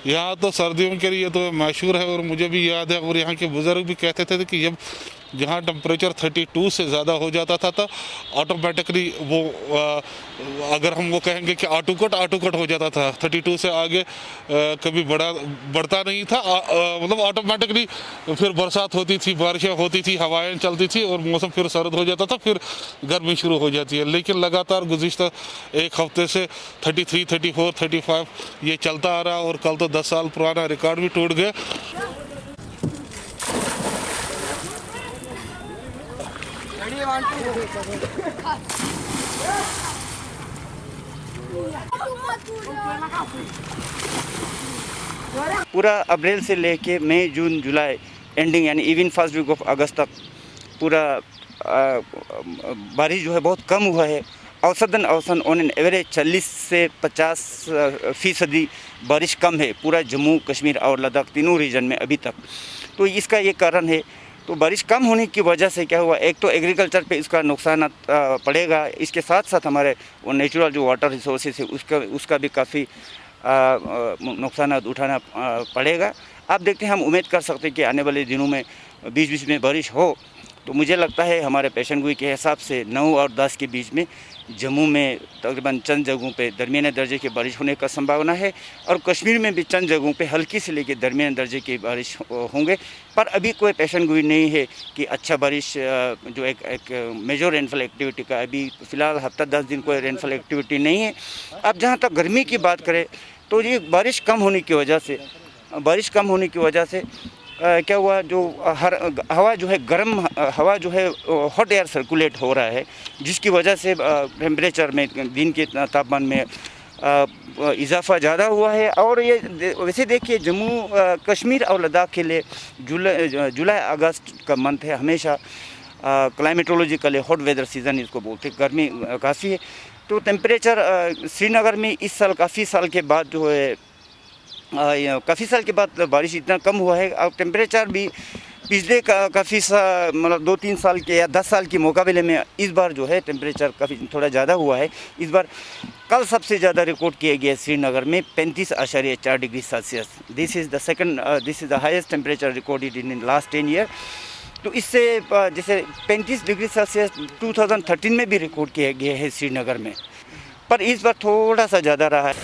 यहाँ तो सर्दियों के लिए तो मशहूर है और मुझे भी याद है और यहाँ के बुज़ुर्ग भी कहते थे कि जब जहाँ टेम्परेचर 32 से ज़्यादा हो जाता था तो ऑटोमेटिकली वो अगर हम वो कहेंगे कि ऑटो कट हो जाता था। 32 से आगे कभी बढ़ता नहीं था, मतलब ऑटोमेटिकली फिर बरसात होती थी, बारिशें होती थी, हवाएं चलती थी और मौसम फिर सर्द हो जाता था, फिर गर्मी शुरू हो जाती है। लेकिन लगातार गुज़िश्ता एक हफ्ते से 33, 34, 35 ये चलता आ रहा और कल तो 10 साल पुराना रिकॉर्ड भी टूट गया। पूरा अप्रैल से लेके मई, जून, जुलाई एंडिंग यानी even first week of August तक पूरा बारिश जो है बहुत कम हुआ है। औसतन ऑन एन एवरेज 40 से 50% बारिश कम है पूरा जम्मू कश्मीर और लद्दाख तीनों रीजन में अभी तक। तो इसका ये कारण है। तो बारिश कम होने की वजह से क्या हुआ, एक तो एग्रीकल्चर पे इसका नुकसान पड़ेगा, इसके साथ साथ हमारे वो नेचुरल जो वाटर रिसोर्सेज है उसका भी काफ़ी नुकसान उठाना पड़ेगा। आप देखते हैं, हम उम्मीद कर सकते हैं कि आने वाले दिनों में बीच में बारिश हो। तो मुझे लगता है हमारे पेशन गोई के हिसाब से 9 और 10 के बीच में जम्मू में तकरीबन चंद जगहों पे दरमियाने दर्जे की बारिश होने का संभावना है और कश्मीर में भी चंद जगहों पे हल्की से लेकर दरमियाने दर्जे की बारिश होंगे। पर अभी कोई पेशन गोई नहीं है कि अच्छा बारिश जो एक मेजर रेनफॉल एक्टिविटी का अभी फ़िलहाल हफ्ता 10 दिन कोई रेनफॉल एक्टिविटी नहीं है। अब जहाँ तक गर्मी की बात करें तो ये बारिश कम होने की वजह से क्या हुआ, जो हवा जो है गर्म हवा जो है हॉट एयर सर्कुलेट हो रहा है, जिसकी वजह से टेम्परेचर में दिन के तापमान में इजाफा ज़्यादा हुआ है। और ये वैसे देखिए जम्मू कश्मीर और लद्दाख के लिए जुलाई अगस्त का मंथ है, हमेशा क्लाइमेटोलॉजिकली हॉट वेदर सीज़न इसको बोलते हैं, गर्मी काफ़ी है। तो टेम्परेचर श्रीनगर में इस साल काफ़ी साल के बाद जो है काफ़ी साल के बाद बारिश इतना कम हुआ है और टेम्परेचर भी पिछले काफ़ी मतलब 2-3 साल के या 10 साल के मुकाबले में इस बार जो है टेम्परेचर काफ़ी थोड़ा ज़्यादा हुआ है। इस बार कल सबसे ज़्यादा रिकॉर्ड किया गया श्रीनगर में 35.4 degree Celsius. This is the highest temperature recorded in last 10 year. तो इससे जैसे 35 डिग्री सेल्सियस 2013 में भी रिकॉर्ड किया गया है श्रीनगर में, पर इस बार थोड़ा सा ज़्यादा रहा है।